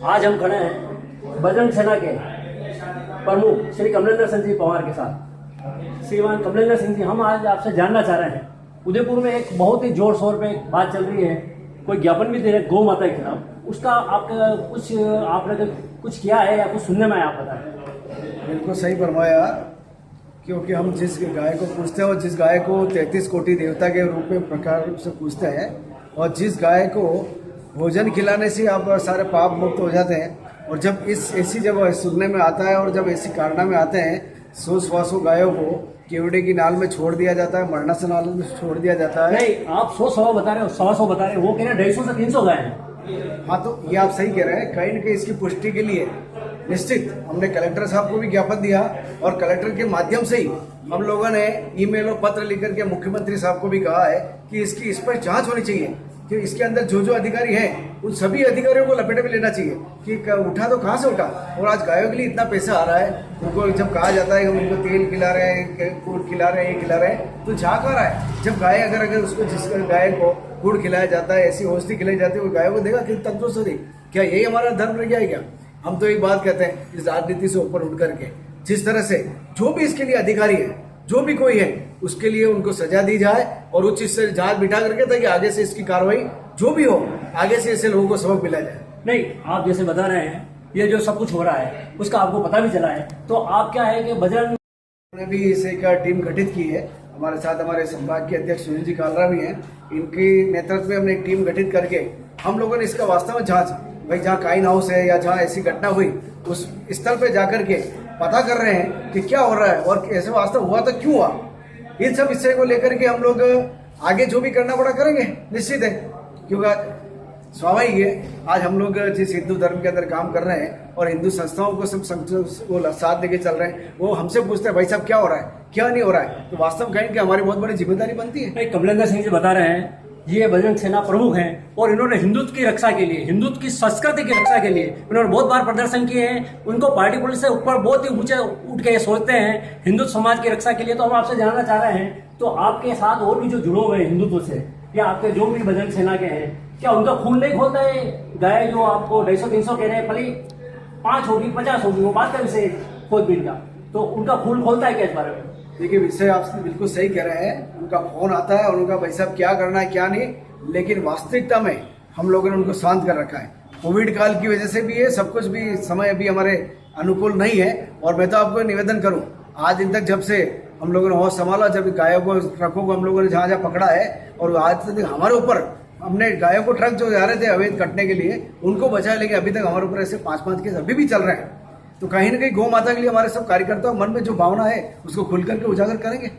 आज हम खड़े हैं बजरंग सेना के प्रमुख श्री कमलेंद्र सिंह जी पंवार के साथ। श्रीमान कमलेंद्र सिंह जी, हम आज आपसे जानना चाह रहे हैं, उदयपुर में एक बहुत ही जोर शोर पे बात चल रही है, कोई ज्ञापन भी दे रहे गौ माता के खिलाफ, उसका आपका आपने कुछ किया है या कुछ सुनने में आया, आप बताएं। बिल्कुल सही फरमाया, क्योंकि हम जिस गाय को पूजते हैं और जिस गाय को 33 कोटि देवता के रूप में प्रकार से पूजते हैं और जिस गाय को भोजन खिलाने से आप सारे पाप मुक्त हो जाते हैं, और जब ऐसी जब सुनने में आता है और जब ऐसी कारणा में आते हैं 100-125 गायों को केवड़े की नाल में छोड़ दिया जाता है, मरना से नाल में छोड़ दिया जाता है। नहीं, आप 100 बता रहे हो, 100 बता रहे हो, वो कह रहे हैं 250 से 300 गाय हैं। हाँ, तो ये आप सही कह रहे हैं। कहीं न कहीं इसकी पुष्टि के लिए निश्चित हमने कलेक्टर साहब को भी ज्ञापन दिया और कलेक्टर के माध्यम से ही हम लोगों ने ईमेल और पत्र लिखकर के मुख्यमंत्री साहब को भी कहा है कि इसकी इस पर जांच होनी चाहिए, कि इसके अंदर जो अधिकारी हैं उन सभी अधिकारियों को लपेटे में लेना चाहिए कि उठा तो कहाँ से उठा, और आज गायों के लिए इतना पैसा आ रहा है, उनको जब कहा जाता है कि उनको तेल खिला रहे हैं, गुड़ खिला रहे हैं, ये खिला रहे हैं, तो जा कर रहा है। जब गाय अगर उसको जिस गाय को गुड़ खिलाया जाता है, ऐसी औषधि खिलाई जाती है, वो गायों को देगा कि तंदुरुस्त होगी। क्या यही हमारा धर्म रह गया है क्या? हम तो एक बात कहते हैं, इस राजनीति से ऊपर उठ करके जिस तरह से जो भी इसके लिए अधिकारी है, जो भी कोई है, उसके लिए उनको सजा दी जाए और उच्च से जांच बिठा करके, ताकि आगे से इसकी कार्रवाई जो भी हो, आगे से ऐसे लोगों को सबक मिला जाए। नहीं, आप जैसे बता रहे हैं ये जो सब कुछ हो रहा है उसका आपको पता भी चला है, तो आप क्या है कि बजरंग ने भी इसे का टीम गठित की है। हमारे साथ हमारे संभाग के अध्यक्ष सुनील जी कालरा भी हैं, इनके नेतृत्व में हमने एक टीम गठित करके हम लोगों ने इसका वास्तव में जांच, भाई जहाँ काइन हाउस है या जहाँ ऐसी घटना हुई उस स्थल पे जाकर के पता कर रहे हैं कि क्या हो रहा है और ऐसे वास्तव हुआ तो क्यों हुआ। इन सब विषय को लेकर के हम लोग आगे जो भी करना पड़ा करेंगे, निश्चित है, क्योंकि स्वाभाविक है आज हम लोग जिस हिंदू धर्म के अंदर काम कर रहे हैं और हिंदू संस्थाओं को सब वो साथ लेके चल रहे हैं, वो हमसे पूछते हैं भाई साहब क्या हो रहा है, क्या नहीं हो रहा है, तो वास्तव कहें कि हमारी बहुत बड़ी जिम्मेदारी बनती है। कमलेंद्र सिंह जी बता रहे हैं ये बजरंग सेना प्रमुख हैं और इन्होंने हिंदुत्व की रक्षा के लिए, हिंदुत्व की संस्कृति की रक्षा के लिए इन्होंने बहुत बार प्रदर्शन किए हैं। उनको पार्टी पुलिस से ऊपर बहुत ही ऊंचे उठ के सोचते हैं हिंदुत्व समाज की रक्षा के लिए। तो हम आपसे जानना चाह रहे हैं, तो आपके साथ और भी जो जुड़े हुए हैं हिंदुत्व से, या आपके जो भी बजरंग सेना के हैं, क्या उनका खून नहीं खोलता है? गाय जो आपको 250-300 कह रहे हैं, भले 5 होगी 50 होगी, वो बात का विषय खोजबीन का, तो उनका खून खोलता है क्या इस बारे में? देखिए, विषय आप बिल्कुल सही कह रहे हैं, उनका फोन आता है और उनका भाई साहब क्या करना है क्या नहीं, लेकिन वास्तविकता में हम लोगों ने उनको शांत कर रखा है। कोविड काल की वजह से भी है, सब कुछ भी समय अभी हमारे अनुकूल नहीं है। और मैं तो आपको निवेदन करूं, आज दिन तक जब से हम लोगों ने होश संभाला, जब गायों को ट्रकों को हम लोगों ने जहाँ जहाँ पकड़ा है, और आज तक हमारे ऊपर हमने गायों को ट्रक जो जा रहे थे अवैध कटने के लिए उनको बचाया, लेकिन अभी तक हमारे ऊपर ऐसे 5-5 केस अभी भी चल रहे हैं। तो कहीं ना कहीं गौ माता के लिए हमारे सब कार्यकर्ताओं मन में जो भावना है उसको खुल करके उजागर करेंगे।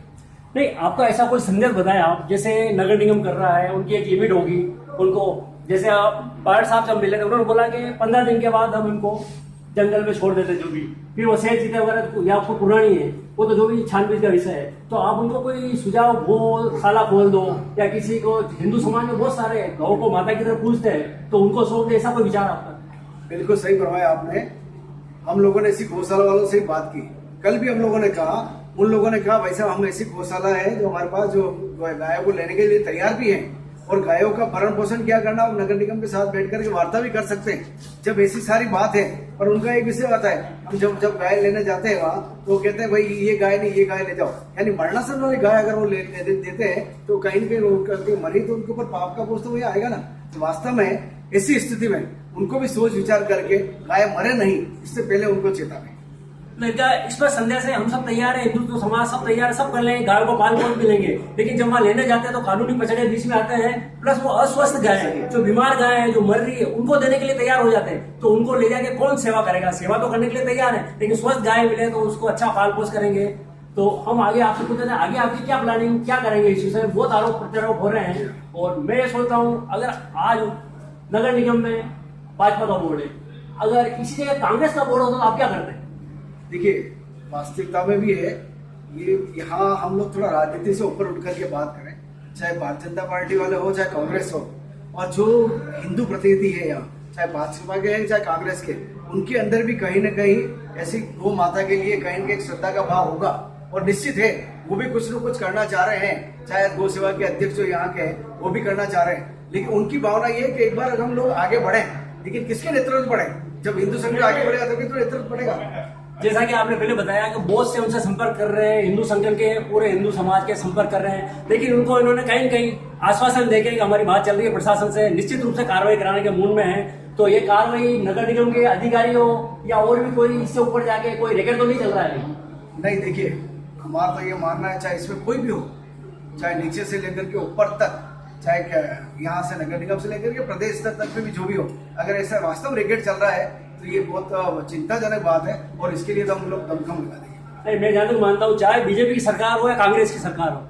नहीं, आपका ऐसा कोई संदेश बताया आप, जैसे नगर निगम कर रहा है, उनकी एक लिमिट होगी उनको, जैसे आप पायलट साहब जब मिले थे उन्होंने बोला कि 15 दिन के बाद हम इनको जंगल में छोड़ देते जो भी, फिर वो सेठ जीते वगैरह या आपको पुरानी है वो तो जो भी छानबीन का विषय है, तो आप उनको कोई सुझाव, गौशाला खोल दो, या किसी को, हिंदू समाज में बहुत सारे गौ को माता की तरफ पूजते हैं, तो उनको सौंप दे, ऐसा कोई विचार आपका? बिल्कुल सही फरमाया आपने। हम लोगों ने ऐसी गौशाला वालों से बात की, कल भी हम लोगों ने कहा, उन लोगों ने कहा भाई साहब हम ऐसी गौशाला है जो हमारे पास जो गायों को लेने के लिए तैयार भी हैं, और गायों का भरण पोषण क्या करना और नगर निगम के साथ बैठ करके वार्ता भी कर सकते हैं जब ऐसी सारी बात है। पर उनका एक विषय आता है, हम जब गाय लेने जाते हैं वहाँ तो वो कहते हैं भाई ये गाय नहीं ये गाय ले जाओ, यानी मरना सब वाली गाय अगर वो ले देते हैं तो कहीं न कहीं मरी तो उनके ऊपर पाप का बोझ तो वही आएगा ना। तो वास्तव में ऐसी स्थिति में उनको भी सोच विचार करके गाय मरे नहीं इससे पहले उनको चेतावनी। इसमें संदेश है, हम सब तैयार है, हिंदुत्व समाज सब तैयार है, सब कर लेंगे, गाय को पाल पोस भी लेंगे, लेकिन जब वहां लेने जाते हैं तो कानूनी पचड़े बीच में आते हैं, प्लस वो अस्वस्थ गाय है, जो बीमार गाय है, जो मर रही है, उनको देने के लिए तैयार हो जाते हैं, तो उनको ले जाके कौन सेवा करेगा? सेवा तो करने के लिए तैयार है, लेकिन स्वस्थ गाय मिले तो उसको अच्छा पाल पोस करेंगे। तो हम आगे आपसे पूछते हैं, आगे आपकी क्या प्लानिंग, क्या करेंगे? इस विषय में बहुत आरोप प्रत्यारोप हो रहे हैं, और मैं ये सोचता हूँ अगर आज नगर निगम में भाजपा का बोर्ड है, अगर इसी जगह कांग्रेस का बोर्ड होता तो आप क्या करते हैं? देखिए, वास्तविकता में भी है ये, यहाँ हम लोग थोड़ा राजनीति से ऊपर उठ करके बात करें, चाहे भारतीय जनता पार्टी वाले हो चाहे कांग्रेस हो, और जो हिंदू प्रतिनिधि है यहाँ, चाहे भाजपा के हैं चाहे कांग्रेस के, उनके अंदर भी कहीं न कहीं ऐसी गौ माता के लिए कहीं न कहीं श्रद्धा का भाव होगा, और निश्चित है वो भी कुछ न कुछ करना चाह रहे हैं। चाहे गौ सेवा के अध्यक्ष जो यहाँ के हैं वो भी करना चाह रहे हैं, लेकिन उनकी भावना ये है कि एक बार हम लोग आगे बढ़े, लेकिन किसके नेतृत्व में बढ़े? जब हिंदू संगठन आगे बढ़ेगा तो कितना इतना बढ़ेगा। जैसा कि आपने पहले बताया कि बहुत से उनसे संपर्क कर रहे हैं, हिंदू संगठन के पूरे हिंदू समाज के संपर्क कर रहे हैं, लेकिन उनको इन्होंने कहीं न कहीं आश्वासन देके कि हमारी बात चल रही है प्रशासन से, निश्चित रूप से कार्रवाई कराने के मूड में है। तो ये कार्रवाई नगर निगम के अधिकारियों या और भी कोई इससे ऊपर जाके कोई रेकर्ड तो नहीं चल रहा है? नहीं, देखिए हमारा तो ये मानना है, चाहे इसमें कोई भी हो, चाहे नीचे से लेकर के ऊपर तक, चाहे यहाँ से नगर निगम से लेकर के प्रदेश स्तर तक में भी जो भी हो, अगर ऐसा वास्तव रेकेट चल रहा है तो ये बहुत चिंताजनक बात है और इसके लिए तो हम लोग दमखम लगा देंगे। नहीं, मैं जहाँ तक मानता हूँ, चाहे बीजेपी की सरकार हो या कांग्रेस की सरकार हो,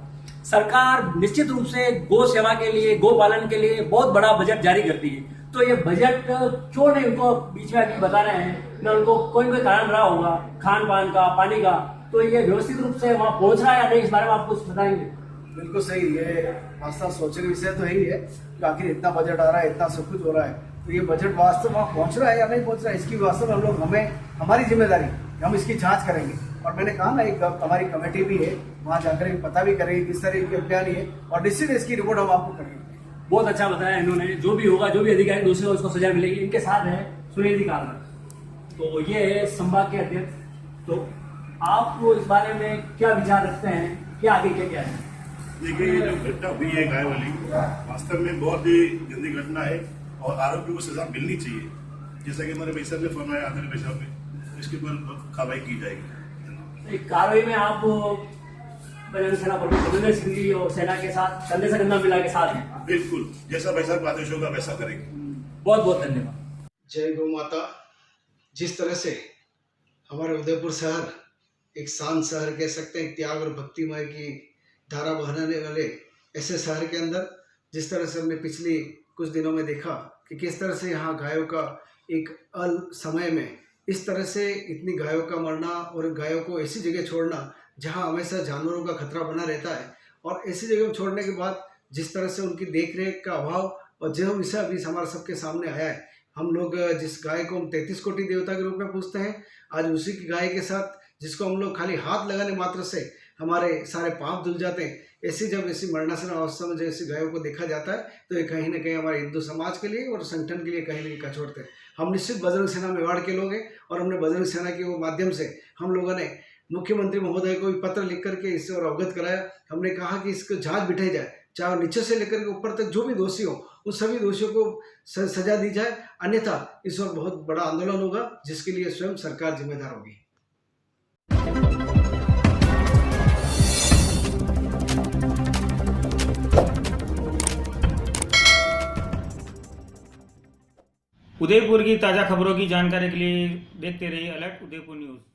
सरकार निश्चित रूप से गौ सेवा के लिए, गौ पालन के लिए बहुत बड़ा बजट जारी करती है। तो ये बजट क्यों नहीं उनको बीच में आके बता रहे हैं? न उनको कोई न कोई कारण रहा होगा, खान पान का, पानी का, तो ये व्यवस्थित रूप से वहाँ पहुंच रहा है या नहीं, इस बारे में आप कुछ बताएंगे? बिल्कुल सही, ये वास्तव सोचने विषय तो यही है कि आखिर इतना बजट आ रहा है, इतना सब कुछ हो रहा है, तो ये बजट वास्तव वहाँ पहुंच रहा है या नहीं पहुंच रहा है, इसकी वास्तव हम लोग, हमारी जिम्मेदारी, हम इसकी जांच करेंगे। और मैंने कहा ना, एक हमारी कमेटी भी है, वहाँ जाकर पता भी करेगी किस तरह की अभियान है और निश्चित इसकी रिपोर्ट हम आपको करेंगे। बहुत अच्छा बताया इन्होंने, जो भी होगा, जो भी अधिकारी दोषी होगा उसको सजा मिलेगी। इनके साथ है सुनील जी कालरा, तो ये है संभाग के अध्यक्ष। तो आप इस बारे में क्या विचार रखते हैं, क्या आगे क्या है? देखिए, ये जो घटना हुई है गाय वाली, वास्तव में बहुत ही गंदी घटना है और आरोपी को सजा मिलनी चाहिए। जैसा कि हमारे भाई साहब ने फरमाया, आदरणीय भाई साहब ने, इसके ऊपर कार्रवाई की जाएगी। कार्रवाई में आप बजरंग सेना प्रमुख रविंद्र सिंह जी और सेना के साथ कंधे से कंधा मिला के साथ हैं? बिल्कुल, जैसा भाई साहब का आदेश होगा वैसा करेंगे। बहुत बहुत धन्यवाद। जय गौ माता। जिस तरह से हमारे उदयपुर शहर एक शांत शहर कह सकते हैं, त्याग और भक्तिमय की धारा बहने वाले ऐसे शहर के अंदर, जिस तरह से हमने पिछले कुछ दिनों में देखा कि किस तरह से यहाँ गायों का एक अल समय में इस तरह से इतनी गायों का मरना और गायों को ऐसी जगह छोड़ना जहाँ हमेशा जानवरों का खतरा बना रहता है, और ऐसी जगह छोड़ने के बाद जिस तरह से उनकी देखरेख का अभाव, और जो विषय अभी हमारे सबके सामने आया है, हम लोग जिस गाय को हम 33 कोटि देवता के रूप में पूजते हैं, आज उसी की गाय के साथ जिसको हम लोग खाली हाथ लगाने मात्र से हमारे सारे पाप धुल जाते हैं, जब ऐसी मरणासन अवस्था में जैसी गायों को देखा जाता है, तो ये कहीं ना कहीं हमारे हिंदू समाज के लिए और संगठन के लिए कहीं ना कहीं कचोटते हैं। हम निश्चित बजरंग सेना मेवाड़ के लोग हैं और हमने बजरंग सेना के माध्यम से हम लोगों ने मुख्यमंत्री महोदय को भी पत्र लिख करके इससे और अवगत कराया। हमने कहा कि इसको जांच बिठाई जाए, चाहे नीचे से लेकर के ऊपर तक जो भी दोषी हो, उन सभी दोषियों को सजा दी जाए, अन्यथा इस वक्त बहुत बड़ा आंदोलन होगा जिसके लिए स्वयं सरकार जिम्मेदार होगी। उदयपुर की ताज़ा खबरों की जानकारी के लिए देखते रहिए अलर्ट उदयपुर न्यूज़।